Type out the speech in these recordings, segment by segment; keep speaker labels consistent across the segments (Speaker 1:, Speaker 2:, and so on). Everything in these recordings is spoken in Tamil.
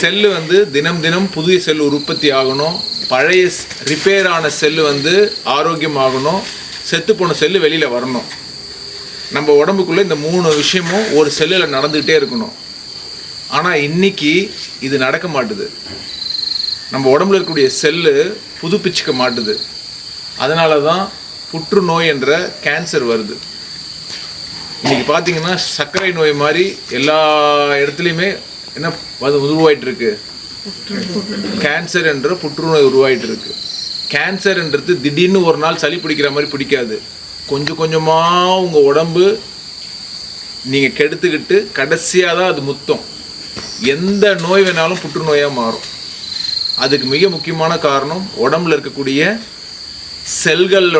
Speaker 1: செல்லு வந்து தினம் தினம் புதிய செல் உற்பத்தி ஆகணும், பழைய ரிப்பேர் ஆன செல்லு வந்து ஆரோக்கியமாகணும், செத்து போன செல்லு வெளியில் வரணும். நம்ம உடம்புக்குள்ளே இந்த 3 விஷயமும் ஒரு செல்லில் நடந்துக்கிட்டே இருக்கணும். ஆனால் இன்றைக்கி இது நடக்க மாட்டுது. நம்ம உடம்புல இருக்கக்கூடிய செல்லு புதுப்பிச்சிக்க மாட்டுது. அதனால தான் புற்றுநோய் என்ற கேன்சர் வருது. இன்றைக்கி பார்த்திங்கன்னா சர்க்கரை நோய் மாதிரி எல்லா இடத்துலையுமே என்ன உருவாயிட்டு இருக்கு, கேன்சர் என்ற புற்றுநோய் உருவாயிட்டு இருக்கு. கேன்சர்ன்றது திடீர்னு ஒரு நாள் சளி பிடிக்கிற மாதிரி பிடிக்காது. கொஞ்சம் கொஞ்சமாக உங்கள் உடம்பு நீங்கள் கெடுத்துக்கிட்டு கடைசியாக தான் அது முத்தம். எந்த நோய் வேணாலும் புற்றுநோயாக மாறும். அதுக்கு மிக முக்கியமான காரணம் உடம்புல இருக்கக்கூடிய செல்களில்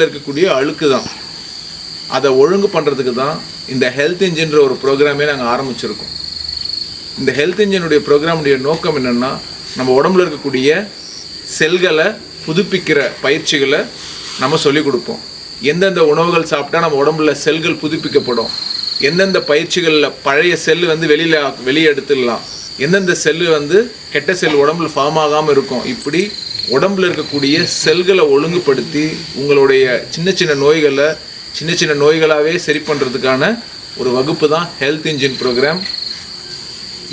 Speaker 1: இருக்கக்கூடிய அழுக்கு தான். அதை ஒழுங்கு பண்ணுறதுக்கு தான் இந்த ஹெல்த் இன்ஜின்ற ஒரு ப்ரோக்ராமே நாங்கள் ஆரம்பிச்சிருக்கோம். இந்த ஹெல்த் இன்ஜினுடைய ப்ரோக்ராமுடைய நோக்கம் என்னென்னா, நம்ம உடம்புல இருக்கக்கூடிய செல்களை புதுப்பிக்கிற பயிற்சிகளை நம்ம சொல்லிக் கொடுப்போம். எந்தெந்த உணவுகள் சாப்பிட்டா நம்ம உடம்புல செல்கள் புதுப்பிக்கப்படும், எந்தெந்த பயிற்சிகளில் பழைய செல்லு வந்து வெளியே எடுத்துடலாம், எந்தெந்த செல்லு வந்து கெட்ட செல் உடம்புல ஃபார்ம் ஆகாமல் இருக்கும். இப்படி உடம்புல இருக்கக்கூடிய செல்களை ஒழுங்குபடுத்தி உங்களுடைய சின்ன சின்ன நோய்களாகவே சரி பண்ணுறதுக்கான ஒரு வகுப்பு தான் ஹெல்த் இன்ஜின் ப்ரோக்ராம்.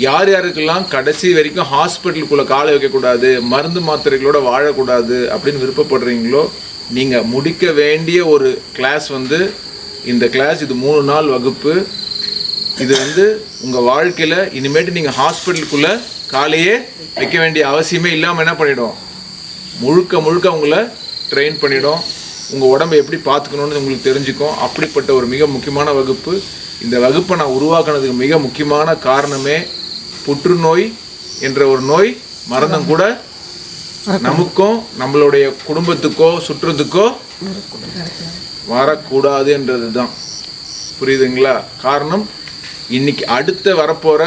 Speaker 1: யார் யாருக்கெல்லாம் கடைசி வரைக்கும் ஹாஸ்பிட்டலுக்குள்ளே காலை வைக்கக்கூடாது, மருந்து மாத்திரைகளோடு வாழக்கூடாது அப்படின்னு விருப்பப்படுறீங்களோ, நீங்கள் முடிக்க வேண்டிய ஒரு கிளாஸ் வந்து இந்த கிளாஸ். இது 3 நாள் வகுப்பு. இது வந்து உங்கள் வாழ்க்கையில் இனிமேட்டு நீங்கள் ஹாஸ்பிட்டலுக்குள்ளே காலையே வைக்க வேண்டிய அவசியமே இல்லாமல் என்ன பண்ணிடும், முழுக்க உங்களை ட்ரெயின் பண்ணிடும். உங்கள் உடம்பை எப்படி பார்த்துக்கணுன்னு உங்களுக்கு தெரிஞ்சுக்கும். அப்படிப்பட்ட ஒரு மிக முக்கியமான வகுப்பு. இந்த வகுப்பை நான் உருவாக்குனதுக்கு மிக முக்கியமான காரணமே, புற்றுநோய் என்ற ஒரு நோய் மரணம் கூட நமக்கும் நம்மளுடைய குடும்பத்துக்கோ சுற்றத்துக்கோ வரக்கூடாது என்றது தான். புரியுதுங்களா? காரணம், இன்னைக்கு அடுத்து வரப்போகிற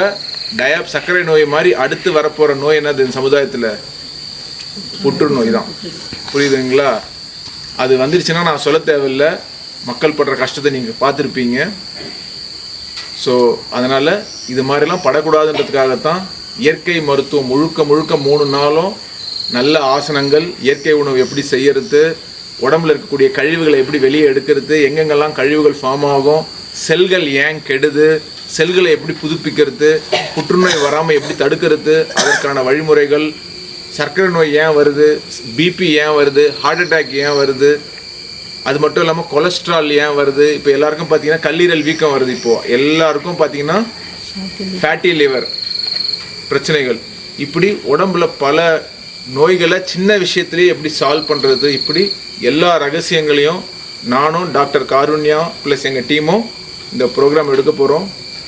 Speaker 1: சர்க்கரை நோய் மாதிரி அடுத்து வரப்போகிற நோய் என்னது இந்த சமுதாயத்தில்? புற்றுநோய் தான். புரியுதுங்களா? அது வந்துருச்சுன்னா நான் சொல்ல தேவையில்லை, மக்கள் படுற கஷ்டத்தை நீங்கள் பார்த்துருப்பீங்க. ஸோ அதனால் இது மாதிரிலாம் படக்கூடாதுன்றதுக்காகத்தான் இயற்கை மருத்துவம் முழுக்க 3 நாளும் நல்ல ஆசனங்கள், இயற்கை உணவு எப்படி செய்யறது, உடம்புல இருக்கக்கூடிய கழிவுகளை எப்படி வெளியே எடுக்கிறது, எங்கெங்கெல்லாம் கழிவுகள் ஃபார்ம் ஆகும், செல்கள் ஏன் கெடுது, செல்களை எப்படி புதுப்பிக்கிறது, புற்றுநோய் வராமல் எப்படி தடுக்கிறது, அதற்கான வழிமுறைகள், சர்க்கரை நோய் ஏன் வருது, பிபி ஏன் வருது, ஹார்ட் அட்டாக் ஏன் வருது, அது மட்டும் இல்லாமல் கொலஸ்ட்ரால் ஏன் வருது, இப்போ எல்லாருக்கும் பார்த்தீங்கன்னா கல்லீரல் வீக்கம் வருது, இப்போது எல்லாருக்கும் பார்த்தீங்கன்னா ஃபேட்டி லிவர் பிரச்சனைகள், இப்படி உடம்புல பல நோய்களை சின்ன விஷயத்துலேயே எப்படி சால்வ் பண்ணுறது, இப்படி எல்லா ரகசியங்களையும் நானும் டாக்டர் காருண்யா ப்ளஸ் எங்கள் டீமும் இந்த ப்ரோக்ராம் எடுக்க போகிறோம்.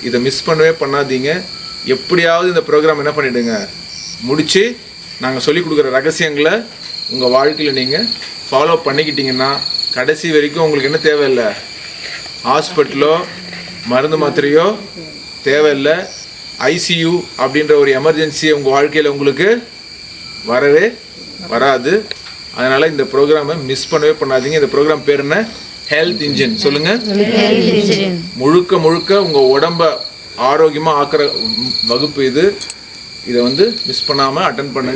Speaker 1: இதை மிஸ் பண்ணவே பண்ணாதீங்க. எப்படியாவது இந்த ப்ரோக்ராம் என்ன பண்ணிவிடுங்க, முடித்து நாங்கள் சொல்லிக் கொடுக்குற ரகசியங்களை உங்கள் வாழ்க்கையில் நீங்கள் ஃபாலோ பண்ணிக்கிட்டிங்கன்னா கடைசி வரைக்கும் உங்களுக்கு என்ன தேவையில்லை, ஹாஸ்பிட்டலோ மருந்து மாத்திரையோ தேவையில்லை, ஐசியூ அப்படின்ற ஒரு எமர்ஜென்சி உங்கள் வாழ்க்கையில் உங்களுக்கு வரவே வராது. அதனால் இந்த ப்ரோக்ராமை மிஸ் பண்ணவே பண்ணாதீங்க. இந்த ப்ரோக்ராம் பேர் என்ன? Health engine. சொல்லுங்கள். முழுக்க உங்கள் உடம்பை ஆரோக்கியமாக ஆக்கிற வகுப்பு இது. இதை வந்து மிஸ் பண்ணாமல் அட்டன் பண்ணுங்க.